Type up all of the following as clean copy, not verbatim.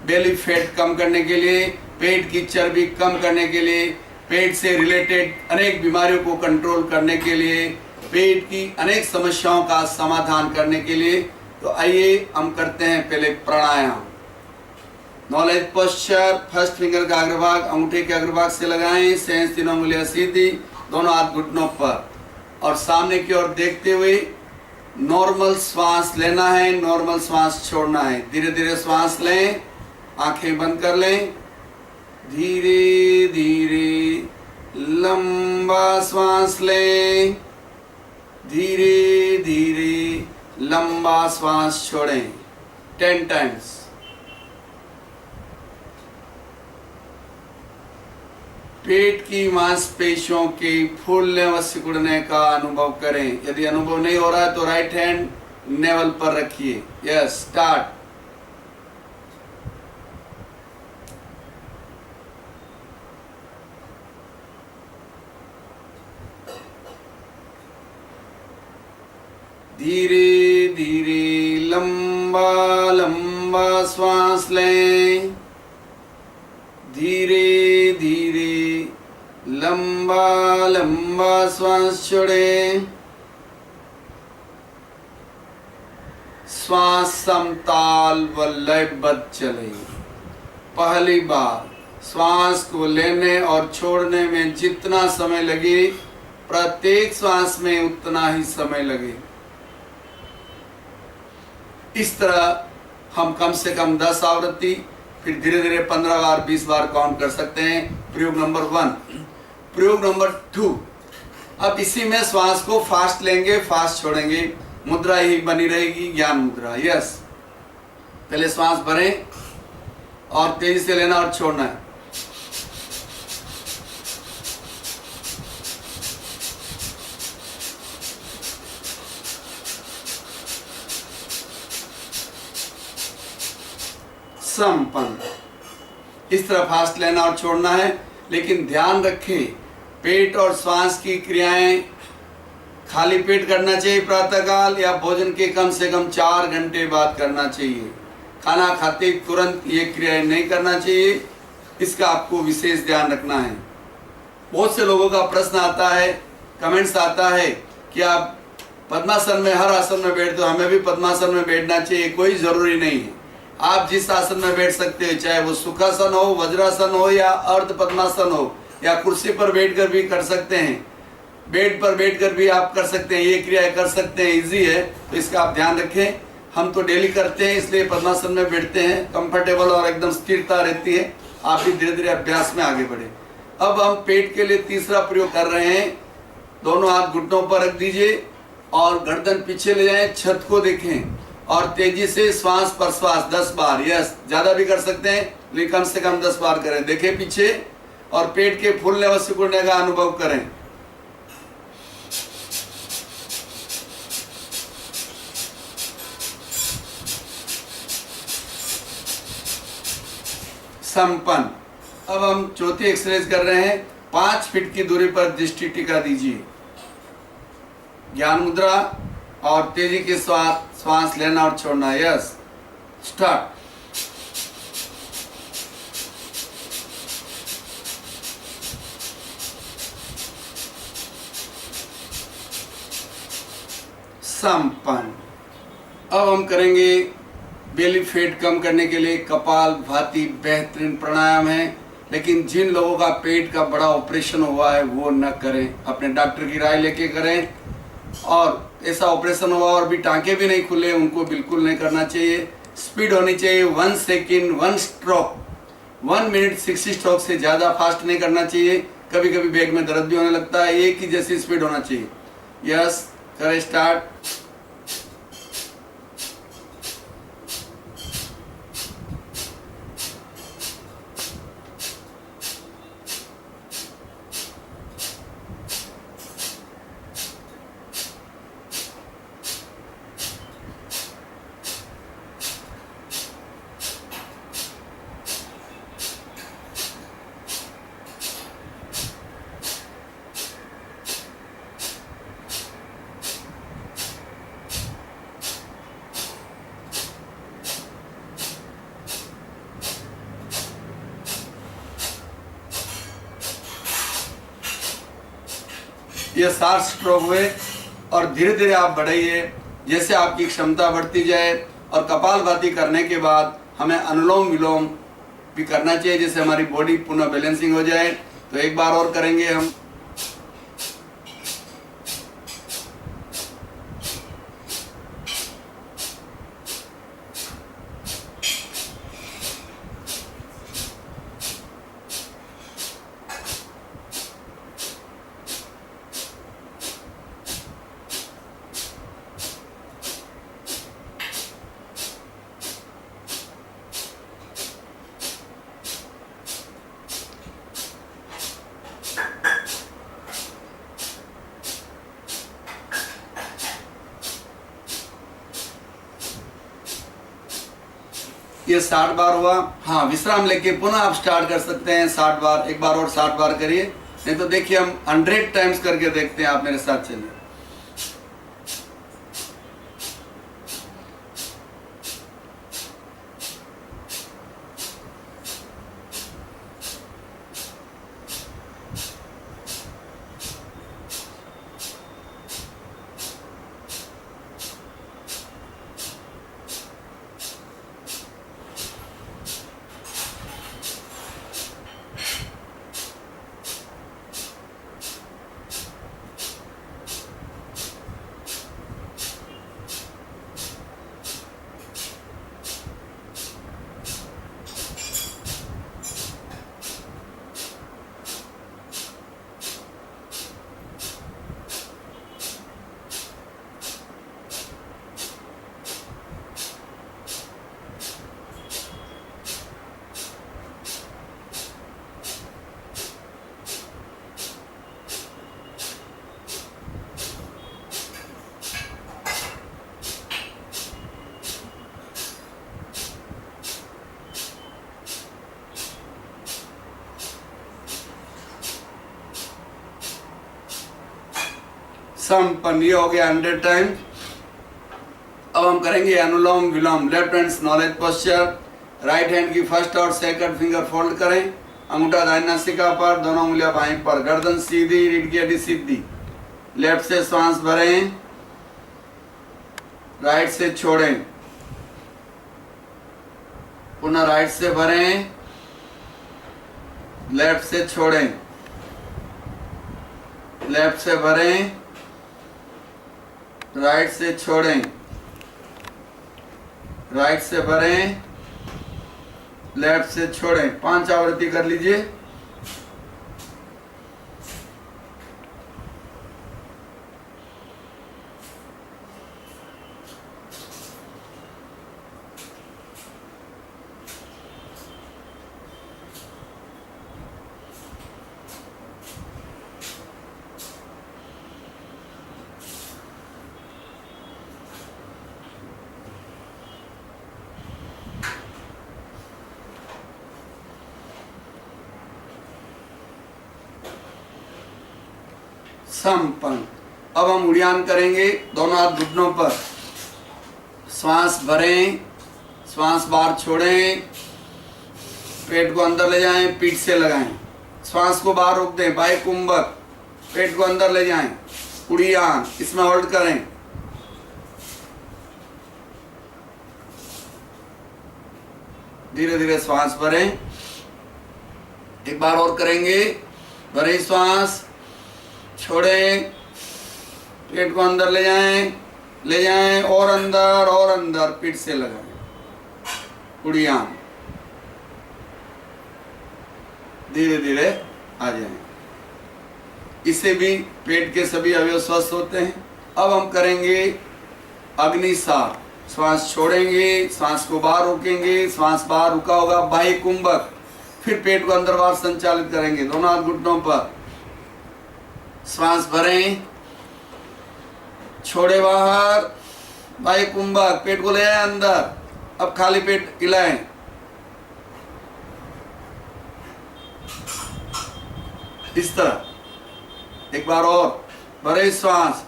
Belly fat कम करने के लिए, पेट की चर्बी कम करने के लिए, पेट से रिलेटेड अनेक बीमारियों को कंट्रोल करने के लिए, पेट की अनेक समस्याओं का समाधान करने के लिए। तो आइए हम करते हैं पहले प्राणायाम। नॉलेज पोस्चर, फर्स्ट फिंगर का अग्रभाग अंगूठे के अग्रभाग से लगाएं, सेंस तीनों उंगलियां सीधी, दोनों हाथ घुटनों पर और सामने की ओर देखते हुए नॉर्मल श्वास लेना है, नॉर्मल श्वास छोड़ना है। धीरे धीरे श्वास लें, आंखें बंद कर लें, धीरे धीरे लंबा श्वास लें, धीरे धीरे लंबा श्वास छोड़ें 10 टाइम्स। पेट की मांसपेशियों के फूलने व सिकुड़ने का अनुभव करें। यदि अनुभव नहीं हो रहा है तो राइट हैंड नेवल पर रखिए। Yes, start. धीरे धीरे लंबा लंबा श्वास लें, धीरे धीरे लंबा लंबा श्वास छोड़ें। श्वास समताल व लयबद्ध चले। पहली बार श्वास को लेने और छोड़ने में जितना समय लगे, प्रत्येक श्वास में उतना ही समय लगे। इस तरह हम कम से कम 10 आवृत्ति, फिर धीरे धीरे 15 बार 20 बार काउंट कर सकते हैं। प्रयोग नंबर 1। प्रयोग नंबर 2, अब इसी में श्वास को फास्ट लेंगे, फास्ट छोड़ेंगे। मुद्रा ही बनी रहेगी, ज्ञान मुद्रा। यस, पहले श्वास भरें और तेजी से लेना और छोड़ना है। संपन्न। इस तरह फास्ट लेना और छोड़ना है, लेकिन ध्यान रखें पेट और श्वास की क्रियाएं खाली पेट करना चाहिए प्रातःकाल, या भोजन के कम से कम 4 घंटे बाद करना चाहिए। खाना खाते तुरंत ये क्रियाएं नहीं करना चाहिए, इसका आपको विशेष ध्यान रखना है। बहुत से लोगों का प्रश्न आता है, कमेंट्स आता है कि आप पद्मासन में, हर आसन में बैठते हो, हमें भी पद्मासन में बैठना चाहिए। कोई जरूरी नहीं है, आप जिस आसन में बैठ सकते हैं, चाहे वो सुखासन हो, वज्रासन हो या अर्ध पद्मासन हो, या कुर्सी पर बैठकर भी कर सकते हैं, बेड पर बैठकर भी आप कर सकते हैं। ये क्रिया कर सकते हैं, इजी है, तो इसका आप ध्यान रखें। हम तो डेली करते हैं, इसलिए पद्मासन में बैठते हैं, कंफर्टेबल और एकदम स्थिरता रहती है। आप भी धीरे धीरे अभ्यास में आगे बढ़े। अब हम पेट के लिए तीसरा प्रयोग कर रहे हैं। दोनों हाथ घुटनों पर रख दीजिए और गर्दन पीछे ले जाएं, छत को देखें और तेजी से श्वास प्रश्वास 10 बार। यस, ज्यादा भी कर सकते हैं, लेकिन कम से कम 10 बार करें। देखें पीछे और पेट के फूलने व सिकुड़ने का अनुभव करें। संपन्न। अब हम चौथी एक्सरसाइज कर रहे हैं। 5 फीट की दूरी पर दृष्टि टिका दीजिए, ज्ञान मुद्रा, और तेजी के साथ श्वास लेना और छोड़ना। Yes, start. संपन्न। अब हम करेंगे बेली फैट कम करने के लिए कपाल भाती बेहतरीन प्राणायाम है, लेकिन जिन लोगों का पेट का बड़ा ऑपरेशन हुआ है वो न करें, अपने डॉक्टर की राय लेके करें। और ऐसा ऑपरेशन हुआ और भी टांके भी नहीं खुले, उनको बिल्कुल नहीं करना चाहिए। स्पीड होनी चाहिए 1 सेकेंड 1 स्ट्रोक, 1 मिनट 60 स्ट्रोक से ज़्यादा फास्ट नहीं करना चाहिए। कभी कभी बैक में दर्द भी होने लगता है, एक ही जैसी स्पीड होना चाहिए। यस, करें स्टार्ट। ये 60 स्ट्रोक हुए और धीरे धीरे आप बढ़ाइए। जैसे आपकी क्षमता बढ़ती जाए और कपालभाति करने के बाद हमें अनुलोम विलोम भी करना चाहिए, जिससे हमारी बॉडी पुनः बैलेंसिंग हो जाए। तो एक बार और करेंगे हम। ये 60 बार हुआ। हाँ, विश्राम लेके पुनः आप स्टार्ट कर सकते हैं 60 बार। एक बार और 60 बार करिए, नहीं तो देखिए हम 100 टाइम्स करके देखते हैं। आप मेरे साथ चलिए। संपन्न। ये हो गया 100 टाइम। अब हम करेंगे anulom vilom. Left hand knowledge posture. Right hand की फर्स्ट और सेकंड फिंगर फोल्ड करें। अंगूठा दाहिनी नासिका पर, दोनों उंगलियां बाएं पर, गर्दन सीधी, रीढ़ की हड्डी सीधी। लेफ्ट से श्वास भरें, राइट से छोड़ें, पुनः राइट से भरें, लेफ्ट से छोड़ें, लेफ्ट से भरें, राइट से छोड़ें, राइट से भरें, लेफ्ट से छोड़ें। 5 आवृत्ति कर लीजिए। संपन्न। अब हम उड़ियान करेंगे। दोनों हाथ घुटनों पर, श्वास भरें, श्वास बाहर छोड़ें, पेट को अंदर ले जाएं, पीठ से लगाएं, श्वास को बाहर रोक दें, बाह्य कुंभक, पेट को अंदर ले जाएं, उड़ियान, इसमें होल्ड करें। धीरे धीरे श्वास भरें। एक बार और करेंगे। भरें श्वास, छोड़ें, पेट को अंदर ले जाएं और अंदर पीठ से लगाएं, उड़ियान। धीरे धीरे आ जाएं। इससे भी पेट के सभी अवयव स्वस्थ होते हैं। अब हम करेंगे अग्निसार। श्वास छोड़ेंगे, श्वास को बाहर रोकेंगे, श्वास बाहर रुका होगा, बाह्य कुंभक, फिर पेट को अंदर बाहर संचालित करेंगे। दोनों हाथ घुटनों पर, श्वास भरें, छोड़े बाहर, बाह्य कुंभक, पेट को ले आए अंदर। अब खाली पेट हिलाएं। इस तरह। एक बार और। भरे श्वास,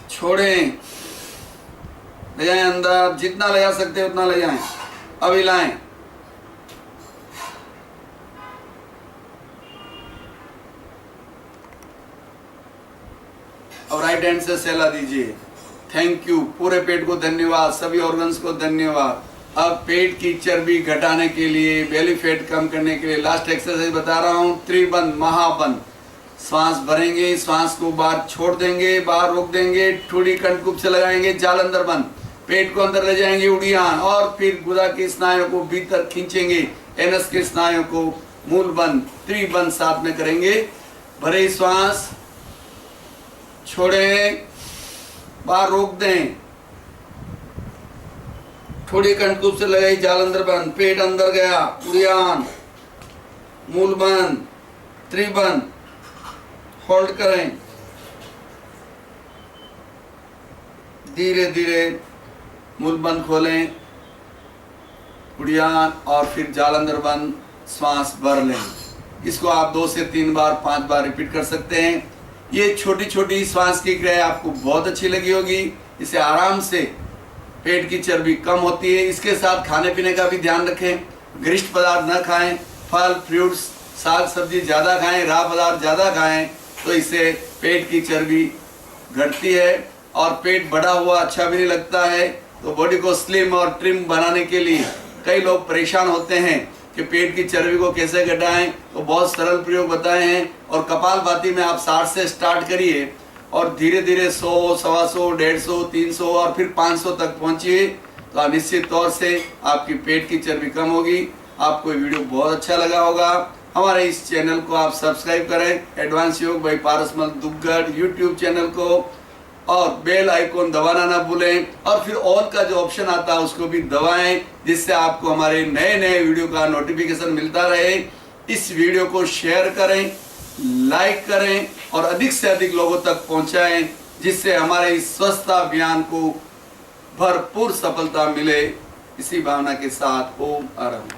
छोड़ें, ले जाएं अंदर, जितना ले जा सकते उतना ले जाएं। अब हिलाएं। अब राइट हैंड से सहला दीजिए। Thank you. पूरे पेट को धन्यवाद, सभी ऑर्गन्स को धन्यवाद। अब पेट की चर्बी घटाने के लिए, बेली फैट कम करने के लिए लास्ट एक्सरसाइज बता रहा हूँ, त्रिबंध महाबंध। श्वास भरेंगे, श्वास को बाहर छोड़ देंगे, बाहर रोक देंगे, ठोड़ी कंठकूप से लगाएंगे, जाल अंदर बंद, पेट को अंदर ले जाएंगे उड़ियान, और फिर गुदा के स्नायुओं को भीतर खींचेंगे, एनस के स्नायुओं को मूल बंद, त्रिबंध साथ में करेंगे। भरे श्वास, छोड़े, बाहर रोक दें, थोड़ी कंठकूप से लगाई, जाल अंदर बंद, पेट अंदर गया, उड़ियान, मूल बंद, त्रिबंध, होल्ड करें। धीरे धीरे मूल बंद खोलें, उड़ियान, और फिर जाल अंदर बंद, श्वास भर लें। इसको आप 2 से 3 बार 5 बार रिपीट कर सकते हैं। ये छोटी छोटी श्वास की क्रिया आपको बहुत अच्छी लगी होगी। इसे आराम से पेट की चर्बी कम होती है। इसके साथ खाने पीने का भी ध्यान रखें, गरिष्ठ पदार्थ न खाएं, फल फ्रूट्स साग सब्जी ज़्यादा खाएं, राह पदार्थ ज़्यादा खाएं, तो इससे पेट की चर्बी घटती है और पेट बढ़ा हुआ अच्छा भी नहीं लगता है। तो बॉडी को स्लिम और ट्रिम बनाने के लिए कई लोग परेशान होते हैं कि पेट की चर्बी को कैसे घटाएं, तो बहुत सरल प्रयोग बताए हैं। और कपालभाति में आप 60 से स्टार्ट करिए और धीरे धीरे 100, 125, 150, 300 और फिर 500 तक पहुंचिए, तो निश्चित तौर से आपकी पेट की चर्बी कम होगी। आपको ये वीडियो बहुत अच्छा लगा होगा। हमारे इस चैनल को आप सब्सक्राइब करें, एडवांस योग by Parasmal Duggar YouTube channel को, और बेल आइकॉन दबाना ना भूलें, और फिर ऑल का जो ऑप्शन आता है उसको भी दबाएं, जिससे आपको हमारे नए नए वीडियो का नोटिफिकेशन मिलता रहे। इस वीडियो को शेयर करें, लाइक करें और अधिक से अधिक लोगों तक पहुंचाएं, जिससे हमारे इस स्वच्छता अभियान को भरपूर सफलता मिले। इसी भावना के साथ ओम आरंभ।